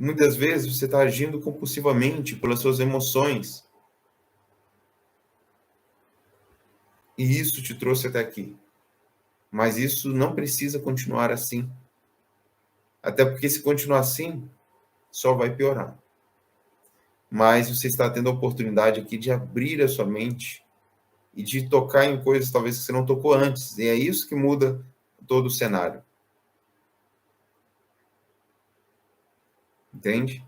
Muitas vezes você está agindo compulsivamente pelas suas emoções. E isso te trouxe até aqui. Mas isso não precisa continuar assim. Até porque se continuar assim, só vai piorar. Mas você está tendo a oportunidade aqui de abrir a sua mente e de tocar em coisas talvez que você não tocou antes. E é isso que muda todo o cenário. Entende?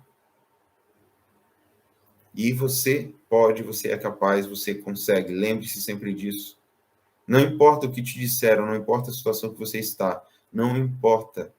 E você pode, você é capaz, você consegue. Lembre-se sempre disso. Não importa o que te disseram, não importa a situação que você está, não importa.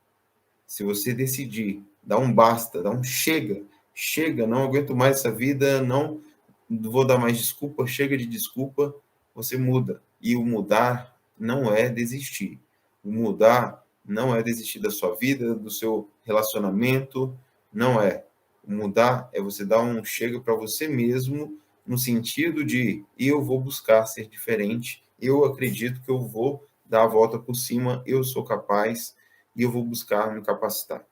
Se você decidir, dá um basta, dá um chega, chega, não aguento mais essa vida, não vou dar mais desculpa, chega de desculpa, você muda. E o mudar não é desistir. O mudar não é desistir da sua vida, do seu relacionamento, não é. O mudar é você dar um chega para você mesmo, no sentido de eu vou buscar ser diferente, eu acredito que eu vou dar a volta por cima, eu sou capaz e eu vou buscar me capacitar.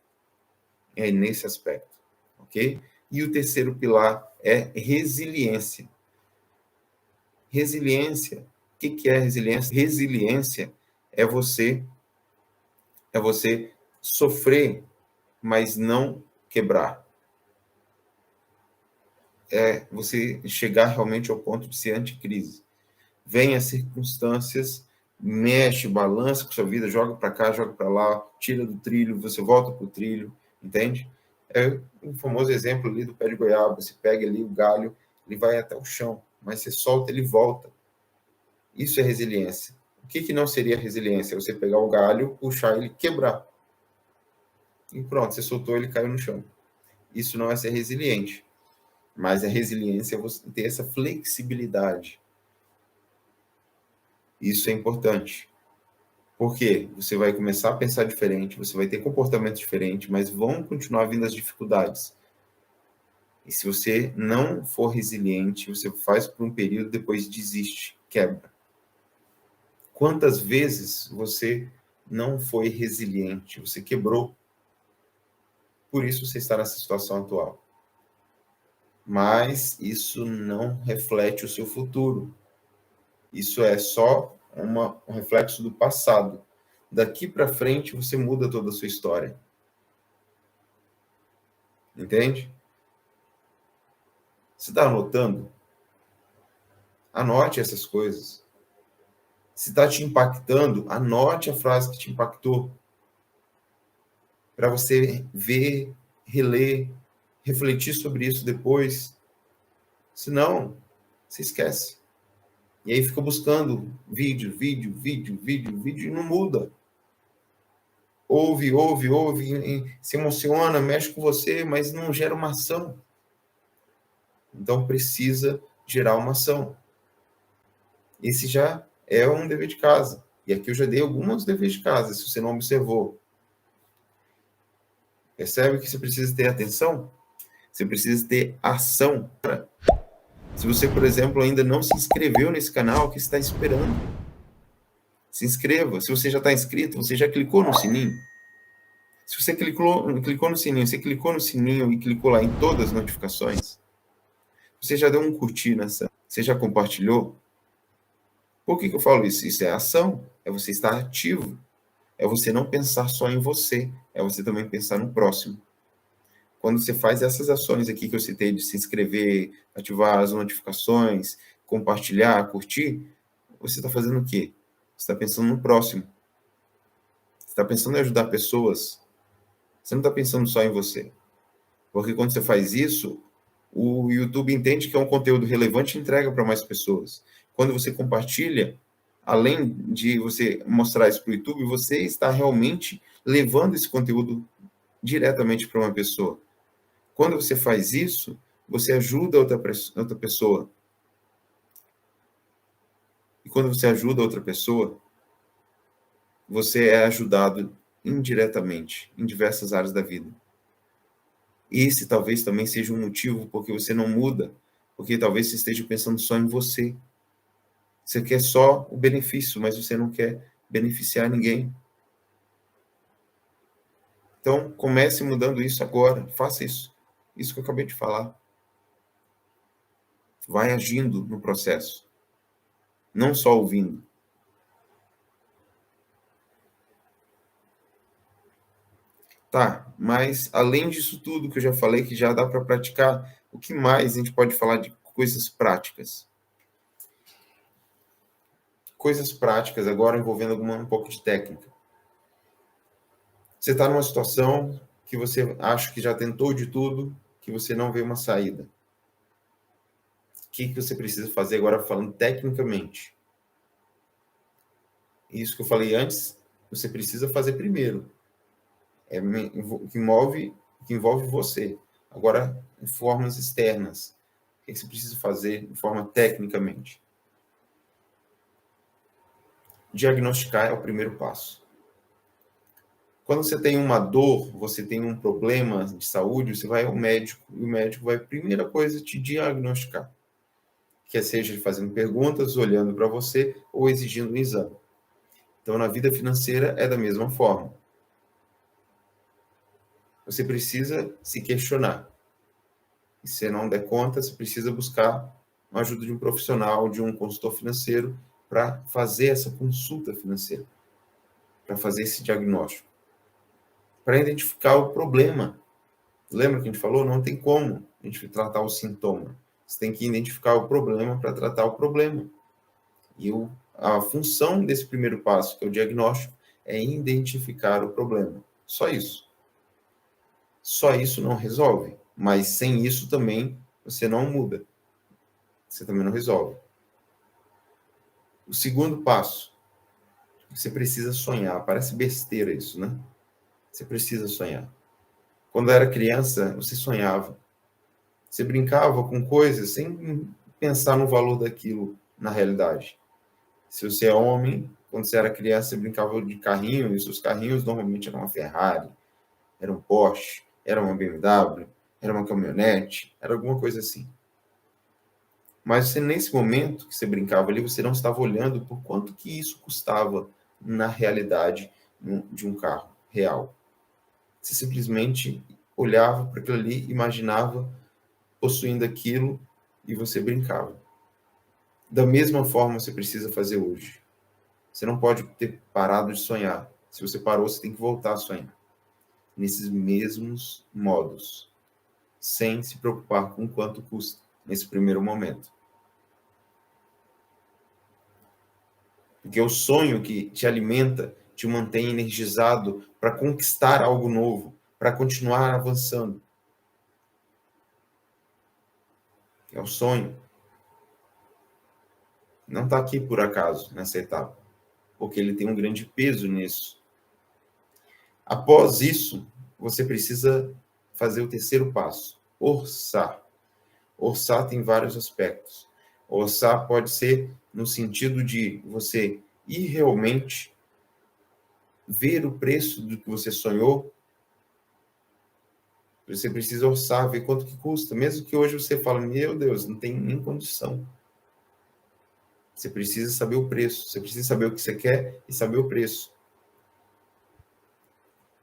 É nesse aspecto, ok? E o terceiro pilar é resiliência. Resiliência. O que é resiliência? Resiliência é você sofrer, mas não quebrar. É você chegar realmente ao ponto de ser anticrise. Vem as circunstâncias, mexe, balança com a sua vida, joga para cá, joga para lá, tira do trilho, você volta para o trilho, entende? É um famoso exemplo ali do pé de goiaba, você pega ali o galho, ele vai até o chão, mas você solta, ele volta. Isso é resiliência. O que não seria resiliência? Você pegar o galho, puxar ele, quebrar. E pronto, você soltou, ele caiu no chão. Isso não é ser resiliente. Mas a resiliência é você ter essa flexibilidade. Isso é importante. Porque você vai começar a pensar diferente, você vai ter comportamento diferente, mas vão continuar vindo as dificuldades. E se você não for resiliente, você faz por um período, depois desiste, quebra. Quantas vezes você não foi resiliente, você quebrou, por isso você está nessa situação atual. Mas isso não reflete o seu futuro. Isso é só um reflexo do passado. Daqui para frente você muda toda a sua história. Entende? Você está anotando? Anote essas coisas. Se está te impactando, anote a frase que te impactou. Para você ver, reler, refletir sobre isso depois. Senão, você esquece. E aí fica buscando vídeo e não muda. Ouve, se emociona, mexe com você, mas não gera uma ação. Então precisa gerar uma ação. Esse já é um dever de casa. E aqui eu já dei alguns deveres de casa, se você não observou. Percebe que você precisa ter atenção? Você precisa ter ação. Se você, por exemplo, ainda não se inscreveu nesse canal, o que você está esperando? Se inscreva. Se você já está inscrito, você já clicou no sininho? Se você clicou no sininho, você clicou no sininho e clicou lá em todas as notificações? Você já deu um curtir nessa? Você já compartilhou? Por que eu falo isso? Isso é ação. É você estar ativo. É você não pensar só em você. É você também pensar no próximo. Quando você faz essas ações aqui que eu citei, de se inscrever, ativar as notificações, compartilhar, curtir, você está fazendo o quê? Você está pensando no próximo. Você está pensando em ajudar pessoas. Você não está pensando só em você. Porque quando você faz isso, o YouTube entende que é um conteúdo relevante e entrega para mais pessoas. Quando você compartilha, além de você mostrar isso para o YouTube, você está realmente levando esse conteúdo diretamente para uma pessoa. Quando você faz isso, você ajuda outra pessoa. E quando você ajuda outra pessoa, você é ajudado indiretamente em diversas áreas da vida. Esse talvez também seja um motivo porque você não muda, porque talvez você esteja pensando só em você. Você quer só o benefício, mas você não quer beneficiar ninguém. Então, comece mudando isso agora. Faça isso. Isso que eu acabei de falar. Vai agindo no processo. Não só ouvindo. Tá, mas além disso tudo que eu já falei, que já dá para praticar, o que mais a gente pode falar de coisas práticas? Coisas práticas, agora envolvendo um pouco de técnica. Você está numa situação que você acha que já tentou de tudo, que você não vê uma saída. O que você precisa fazer agora falando tecnicamente? Isso que eu falei antes, você precisa fazer primeiro. Que envolve você. Agora, em formas externas. O que você precisa fazer de forma tecnicamente? Diagnosticar é o primeiro passo. Quando você tem uma dor, você tem um problema de saúde, você vai ao médico, e o médico vai, primeira coisa, te diagnosticar. Quer seja fazendo perguntas, olhando para você, ou exigindo um exame. Então, na vida financeira, é da mesma forma. Você precisa se questionar. E se não der conta, você precisa buscar a ajuda de um profissional, de um consultor financeiro, para fazer essa consulta financeira, para fazer esse diagnóstico, para identificar o problema. Lembra que a gente falou? Não tem como a gente tratar o sintoma. Você tem que identificar o problema para tratar o problema. E a função desse primeiro passo, que é o diagnóstico, é identificar o problema. Só isso. Só isso não resolve. Mas sem isso também você não muda. Você também não resolve. O segundo passo, você precisa sonhar. Parece besteira isso, né? Você precisa sonhar. Quando era criança, você sonhava. Você brincava com coisas sem pensar no valor daquilo na realidade. Se você é homem, quando você era criança, você brincava de carrinho, e os carrinhos normalmente eram uma Ferrari, era um Porsche, era uma BMW, era uma caminhonete, era alguma coisa assim. Mas você, nesse momento que você brincava ali, você não estava olhando por quanto que isso custava na realidade de um carro real. Você simplesmente olhava para aquilo ali, imaginava possuindo aquilo e você brincava. Da mesma forma você precisa fazer hoje. Você não pode ter parado de sonhar. Se você parou, você tem que voltar a sonhar. Nesses mesmos modos. Sem se preocupar com quanto custa nesse primeiro momento. Porque o sonho que te alimenta, te mantém energizado para conquistar algo novo, para continuar avançando. É o sonho. Não está aqui por acaso, nessa etapa. Porque ele tem um grande peso nisso. Após isso, você precisa fazer o terceiro passo. Orçar. Orçar tem vários aspectos. Orçar pode ser no sentido de você ir realmente ver o preço do que você sonhou. Você precisa orçar, ver quanto que custa. Mesmo que hoje você fale, meu Deus, não tem nem condição. Você precisa saber o preço. Você precisa saber o que você quer e saber o preço.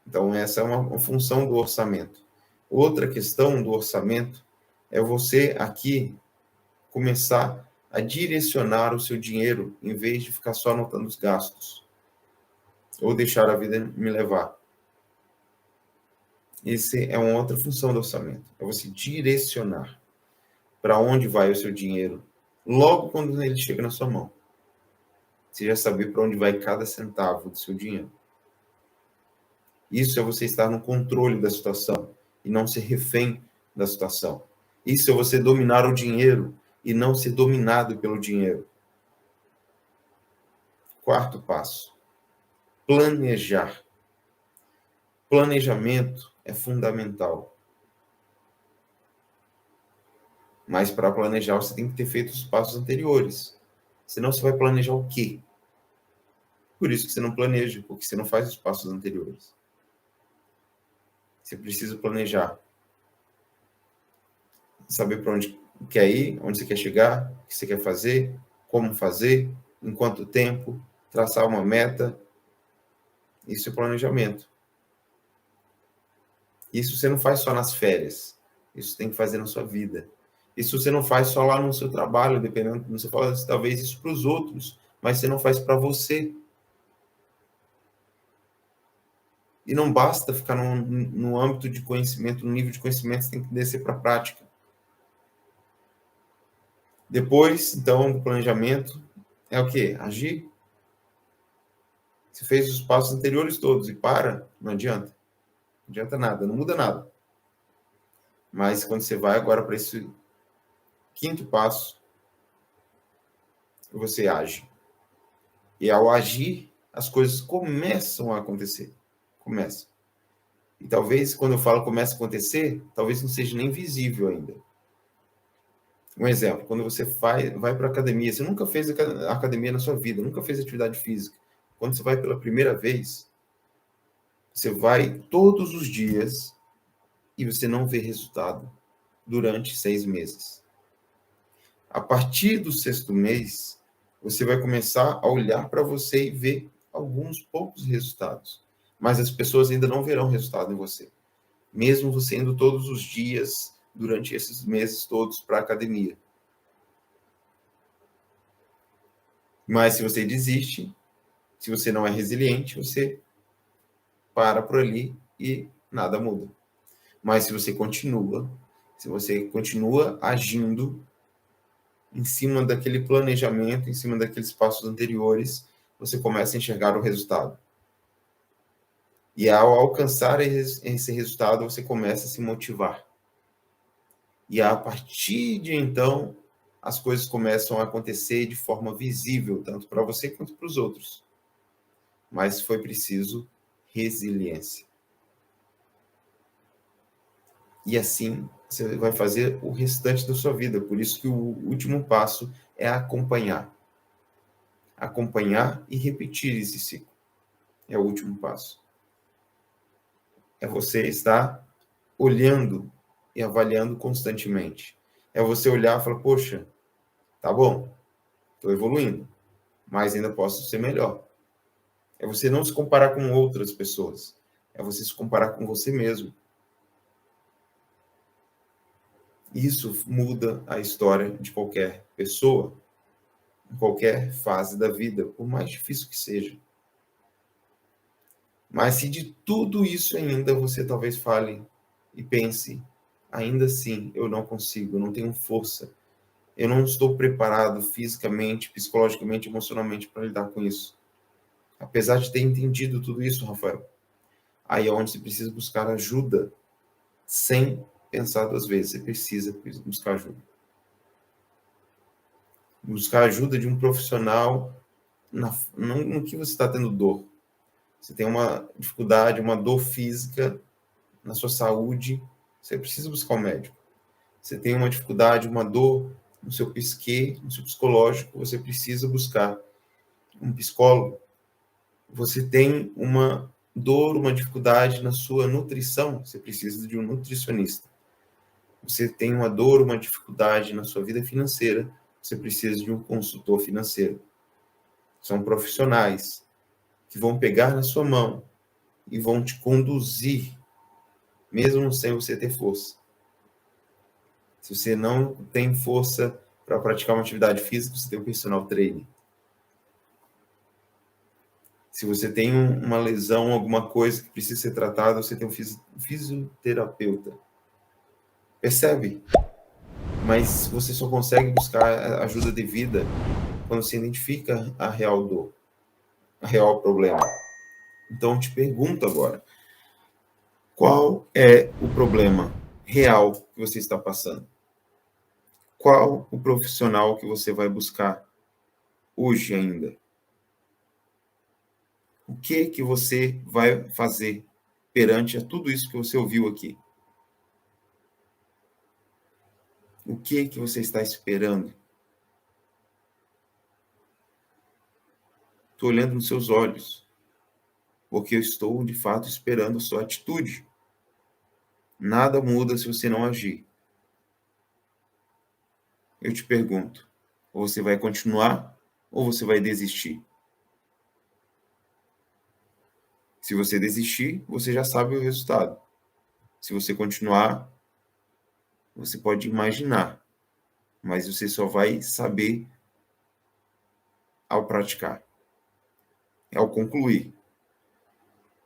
Então, essa é uma função do orçamento. Outra questão do orçamento é você aqui começar a direcionar o seu dinheiro em vez de ficar só anotando os gastos ou deixar a vida me levar. Essa é uma outra função do orçamento, é você direcionar para onde vai o seu dinheiro logo quando ele chega na sua mão. Você já saber para onde vai cada centavo do seu dinheiro. Isso é você estar no controle da situação e não ser refém da situação. Isso é você dominar o dinheiro e não ser dominado pelo dinheiro. Quarto passo. Planejar. Planejamento é fundamental. Mas para planejar, você tem que ter feito os passos anteriores. Senão você vai planejar o quê? Por isso que você não planeja, porque você não faz os passos anteriores. Você precisa planejar. Saber para onde quer ir, onde você quer chegar, o que você quer fazer, como fazer, em quanto tempo, traçar uma meta. Isso é planejamento. Isso você não faz só nas férias. Isso tem que fazer na sua vida. Isso você não faz só lá no seu trabalho, dependendo, você fala talvez isso para os outros, mas você não faz para você. E não basta ficar no âmbito de conhecimento, no nível de conhecimento, você tem que descer para a prática. Depois, então, do planejamento, é o quê? Agir. Você fez os passos anteriores todos e para, não adianta. Não adianta nada, não muda nada. Mas quando você vai agora para esse quinto passo, você age. E ao agir, as coisas começam a acontecer. Começam. E talvez, quando eu falo começa a acontecer, talvez não seja nem visível ainda. Um exemplo, quando você vai para a academia, você nunca fez academia na sua vida, nunca fez atividade física. Quando você vai pela primeira vez, você vai todos os dias e você não vê resultado durante 6 meses. A partir do 6º mês, você vai começar a olhar para você e ver alguns poucos resultados. Mas as pessoas ainda não verão resultado em você. Mesmo você indo todos os dias, durante esses meses todos, para a academia. Mas se você desiste, se você não é resiliente, você para por ali e nada muda. Mas se você continua agindo em cima daquele planejamento, em cima daqueles passos anteriores, você começa a enxergar o resultado. E ao alcançar esse resultado, você começa a se motivar. E a partir de então, as coisas começam a acontecer de forma visível, tanto para você quanto para os outros. Mas foi preciso resiliência. E assim, você vai fazer o restante da sua vida. Por isso que o último passo é acompanhar. Acompanhar e repetir esse ciclo. É o último passo. É você estar olhando e avaliando constantemente. É você olhar e falar, poxa, tá bom, estou evoluindo, mas ainda posso ser melhor. É você não se comparar com outras pessoas. É você se comparar com você mesmo. Isso muda a história de qualquer pessoa, em qualquer fase da vida, por mais difícil que seja. Mas se de tudo isso ainda você talvez fale e pense, ainda assim eu não consigo, eu não tenho força, eu não estou preparado fisicamente, psicologicamente, emocionalmente para lidar com isso. Apesar de ter entendido tudo isso, Rafael, aí é onde você precisa buscar ajuda, sem pensar 2 vezes, você precisa buscar ajuda. Buscar ajuda de um profissional no que você está tendo dor. Você tem uma dificuldade, uma dor física na sua saúde, você precisa buscar um médico. Você tem uma dificuldade, uma dor no seu psique, no seu psicológico, você precisa buscar um psicólogo. Você tem uma dor, uma dificuldade na sua nutrição, você precisa de um nutricionista. Você tem uma dor, uma dificuldade na sua vida financeira, você precisa de um consultor financeiro. São profissionais que vão pegar na sua mão e vão te conduzir, mesmo sem você ter força. Se você não tem força para praticar uma atividade física, você tem um personal trainer. Se você tem uma lesão, alguma coisa que precisa ser tratada, você tem um fisioterapeuta. Percebe? Mas você só consegue buscar ajuda devida quando você identifica a real dor, a real problema. Então, eu te pergunto agora, qual é o problema real que você está passando? Qual o profissional que você vai buscar hoje ainda? O que você vai fazer perante a tudo isso que você ouviu aqui? O que você está esperando? Estou olhando nos seus olhos, porque eu estou, de fato, esperando a sua atitude. Nada muda se você não agir. Eu te pergunto, ou você vai continuar, ou você vai desistir? Se você desistir, você já sabe o resultado. Se você continuar, você pode imaginar, mas você só vai saber ao praticar, ao concluir.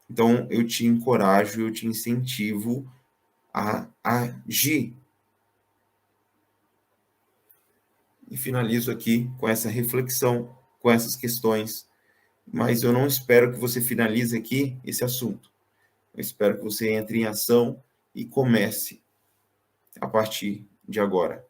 Então, eu te encorajo, eu te incentivo a agir. E finalizo aqui com essa reflexão, com essas questões, mas eu não espero que você finalize aqui esse assunto. Eu espero que você entre em ação e comece a partir de agora.